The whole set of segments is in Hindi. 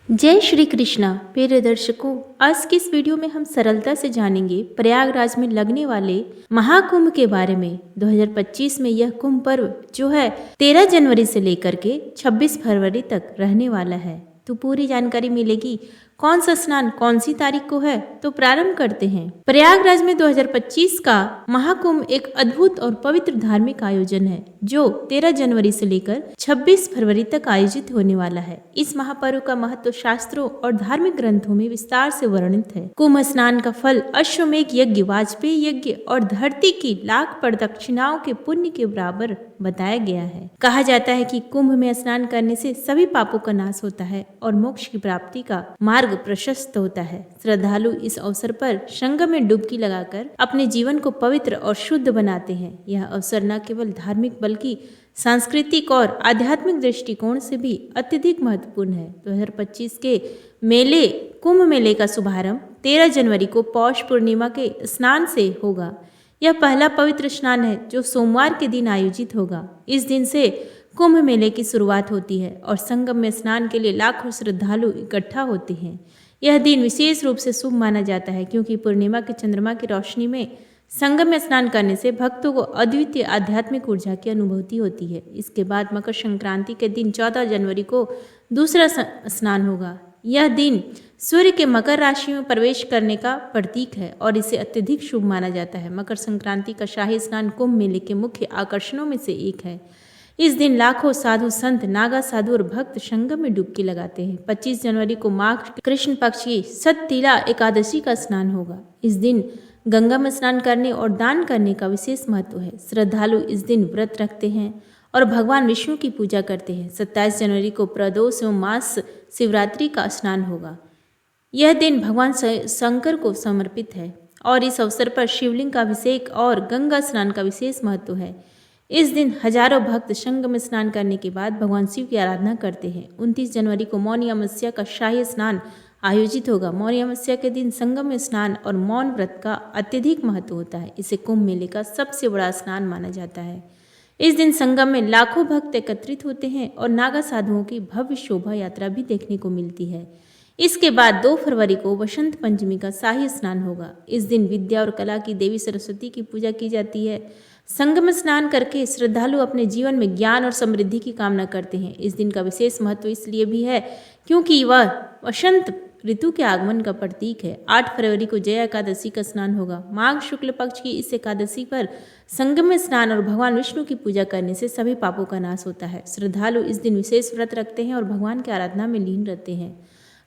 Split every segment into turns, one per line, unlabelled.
जय श्री कृष्णा प्रिय दर्शकों, आज की इस वीडियो में हम सरलता से जानेंगे प्रयागराज में लगने वाले महाकुंभ के बारे में। 2025 में यह कुंभ पर्व जो है 13 जनवरी से लेकर के 26 फरवरी तक रहने वाला है। तो पूरी जानकारी मिलेगी। कौन सा स्नान कौन सी तारीख को है, तो प्रारंभ करते हैं। प्रयागराज में 2025 का महाकुंभ एक अद्भुत और पवित्र धार्मिक आयोजन है जो 13 जनवरी से लेकर 26 फरवरी तक आयोजित होने वाला है। इस महापर्व का महत्व शास्त्रों और धार्मिक ग्रंथों में विस्तार से वर्णित है। कुंभ स्नान का फल अश्वमेघ यज्ञ, वाजपेयी यज्ञ और धरती की लाख प्रदक्षिणाओं के पुण्य के बराबर बताया गया है। कहा जाता है कि कुंभ में स्नान करने से सभी पापों का नाश होता है और मोक्ष की प्राप्ति का मार्ग प्रशस्त होता है। श्रद्धालु इस अवसर पर संगम में डुबकी लगाकर अपने जीवन को पवित्र और शुद्ध बनाते हैं। यह अवसर न केवल धार्मिक बल्कि सांस्कृतिक और आध्यात्मिक दृष्टिकोण से भी अत्यधिक महत्वपूर्ण है। 2025 के मेले कुंभ मेले का शुभारंभ 13 जनवरी को पौष पूर्णिमा के स्नान से होगा। यह पहला पवित्र स्नान है जो सोमवार के दिन आयोजित होगा। इस दिन से कुंभ मेले की शुरुआत होती है और संगम में स्नान के लिए लाखों श्रद्धालु इकट्ठा होते हैं। यह दिन विशेष रूप से शुभ माना जाता है क्योंकि पूर्णिमा के चंद्रमा की रोशनी में संगम में स्नान करने से भक्तों को अद्वितीय आध्यात्मिक ऊर्जा की अनुभूति होती है। इसके बाद मकर संक्रांति के दिन 14 जनवरी को दूसरा स्नान होगा। यह दिन सूर्य के मकर राशि में प्रवेश करने का प्रतीक है और इसे अत्यधिक शुभ माना जाता है। मकर संक्रांति का शाही स्नान कुंभ मेले के मुख्य आकर्षणों में से एक है। इस दिन लाखों साधु संत, नागा साधु और भक्त संगम में डुबकी लगाते हैं। 25 जनवरी को माघ कृष्ण पक्ष की सततिला एकादशी का स्नान होगा। इस दिन गंगा में स्नान करने और दान करने का विशेष महत्व है। श्रद्धालु इस दिन व्रत रखते हैं और भगवान विष्णु की पूजा करते हैं। 27 जनवरी को प्रदोष एवं मास शिवरात्रि का स्नान होगा। यह दिन भगवान शंकर को समर्पित है और इस अवसर पर शिवलिंग का अभिषेक और गंगा स्नान का विशेष महत्व है। इस दिन हजारों भक्त संगम में स्नान करने के बाद भगवान शिव की आराधना करते हैं। 29 जनवरी को मौनी अमावस्या का शाही स्नान आयोजित होगा। मौनी अमावस्या के दिन संगम में स्नान और मौन व्रत का अत्यधिक महत्व होता है। इसे कुंभ मेले का सबसे बड़ा स्नान माना जाता है। इस दिन संगम में लाखों भक्त एकत्रित होते हैं और नागा साधुओं की भव्य शोभा यात्रा भी देखने को मिलती है। इसके बाद 2 फरवरी को वसंत पंचमी का शाही स्नान होगा। इस दिन विद्या और कला की देवी सरस्वती की पूजा की जाती है। संगम में स्नान करके श्रद्धालु अपने जीवन में ज्ञान और समृद्धि की कामना करते हैं। इस दिन का विशेष महत्व इसलिए भी है क्योंकि वह वसंत ऋतु के आगमन का प्रतीक है। 8 फरवरी को जया एकादशी का स्नान होगा। माघ शुक्ल पक्ष की इस एकादशी पर संगम में स्नान और भगवान विष्णु की पूजा करने से सभी पापों का नाश होता है। श्रद्धालु इस दिन विशेष व्रत रखते हैं और भगवान की आराधना में लीन रहते हैं।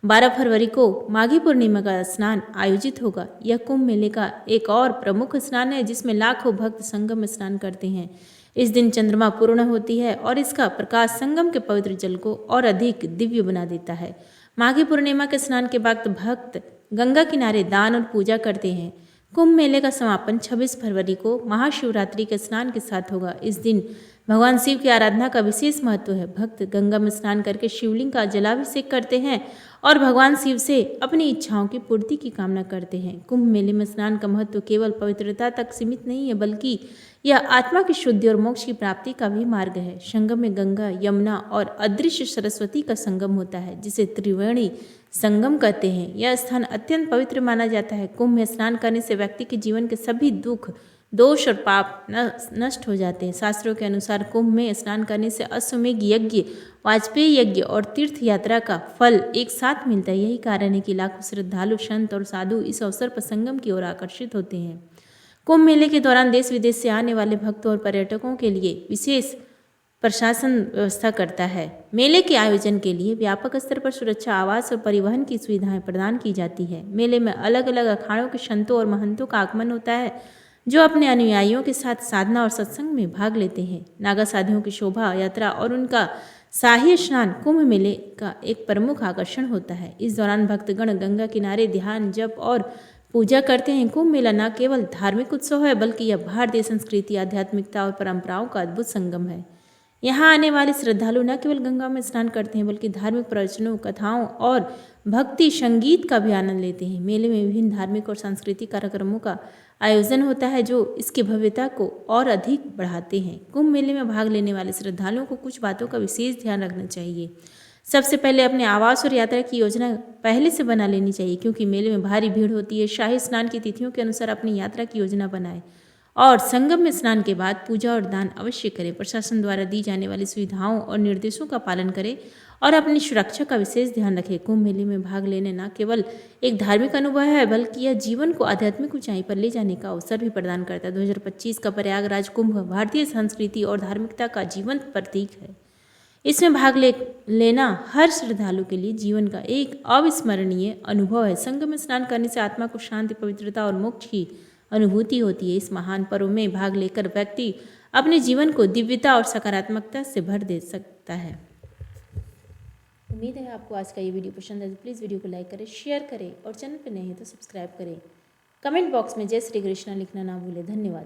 12 फरवरी को माघी पूर्णिमा का स्नान आयोजित होगा। यह कुंभ मेले का एक और प्रमुख स्नान है जिसमें लाखों भक्त संगम में स्नान करते हैं। इस दिन चंद्रमा पूर्ण होती है और इसका प्रकाश संगम के पवित्र जल को और अधिक दिव्य बना देता है। माघी पूर्णिमा के स्नान के बाद भक्त गंगा किनारे दान और पूजा करते हैं। कुंभ मेले का समापन 26 फरवरी को महाशिवरात्रि के स्नान के साथ होगा। इस दिन भगवान शिव की आराधना का विशेष महत्व है। भक्त गंगा में स्नान करके शिवलिंग का जलाभिषेक करते हैं और भगवान शिव से अपनी इच्छाओं की पूर्ति की कामना करते हैं। कुंभ मेले में स्नान का महत्व केवल पवित्रता तक सीमित नहीं है बल्कि यह आत्मा की शुद्धि और मोक्ष की प्राप्ति का भी मार्ग है। संगम में गंगा, यमुना और अदृश्य सरस्वती का संगम होता है जिसे त्रिवेणी संगम कहते हैं। यह स्थान अत्यंत पवित्र माना जाता है। कुंभ में स्नान करने से व्यक्ति के जीवन के सभी दुख, दोष और पाप नष्ट हो जाते हैं। शास्त्रों के अनुसार कुंभ में स्नान करने से अश्वमेघ यज्ञ, वाजपेयी यज्ञ और तीर्थ यात्रा का फल एक साथ मिलता है। यही कारण है कि लाखों श्रद्धालु, संत और साधु इस अवसर पर संगम की ओर आकर्षित होते हैं। कुंभ मेले के दौरान देश विदेश से आने वाले भक्तों और पर्यटकों के लिए विशेष प्रशासन व्यवस्था करता है। मेले के आयोजन के लिए व्यापक स्तर पर सुरक्षा, आवास और परिवहन की सुविधाएं प्रदान की जाती है। मेले में अलग अलग अखाड़ों के संतों और महंतों का आगमन होता है जो अपने अनुयायियों के साथ साधना और सत्संग में भाग लेते हैं। नागा साधुओं की शोभा यात्रा और उनका शाही स्नान कुंभ मेले का एक प्रमुख आकर्षण होता है। इस दौरान भक्तगण गंगा किनारे ध्यान, जप और पूजा करते हैं। कुंभ मेला न केवल धार्मिक उत्सव है बल्कि यह भारतीय संस्कृति, आध्यात्मिकता और परंपराओं का अद्भुत संगम है। यहाँ आने वाले श्रद्धालु न केवल गंगा में स्नान करते हैं बल्कि धार्मिक प्रवचनों, कथाओं और भक्ति संगीत का भी आनंद लेते हैं। मेले में विभिन्न धार्मिक और सांस्कृतिक कार्यक्रमों का आयोजन होता है जो इसकी भव्यता को और अधिक बढ़ाते हैं। कुंभ मेले में भाग लेने वाले श्रद्धालुओं को कुछ बातों का विशेष ध्यान रखना चाहिए। सबसे पहले अपने आवास और यात्रा की योजना पहले से बना लेनी चाहिए, क्योंकि मेले में भारी भीड़ होती है। शाही स्नान की तिथियों के अनुसार अपनी यात्रा की योजना बनाएं और संगम में स्नान के बाद पूजा और दान अवश्य करें। प्रशासन द्वारा दी जाने वाली सुविधाओं और निर्देशों का पालन करें और अपनी सुरक्षा का विशेष ध्यान रखें। कुंभ मेले में भाग लेने न केवल एक धार्मिक अनुभव है, बल्कि यह जीवन को आध्यात्मिक ऊंचाई पर ले जाने का अवसर भी प्रदान करता है। 2025 का प्रयागराज कुंभ भारतीय संस्कृति और धार्मिकता का जीवंत प्रतीक है। इसमें भाग लेना हर श्रद्धालु के लिए जीवन का एक अविस्मरणीय अनुभव है। संगम में स्नान करने से आत्मा को शांति, पवित्रता और मोक्ष की अनुभूति होती है। इस महान पर्व में भाग लेकर व्यक्ति अपने जीवन को दिव्यता और सकारात्मकता से भर दे सकता है। उम्मीद है आपको आज का ये वीडियो पसंद है, तो प्लीज़ वीडियो को लाइक करें, शेयर करें और चैनल पर नए हैं तो सब्सक्राइब करें। कमेंट बॉक्स में जय श्री कृष्णा लिखना ना भूलें। धन्यवाद।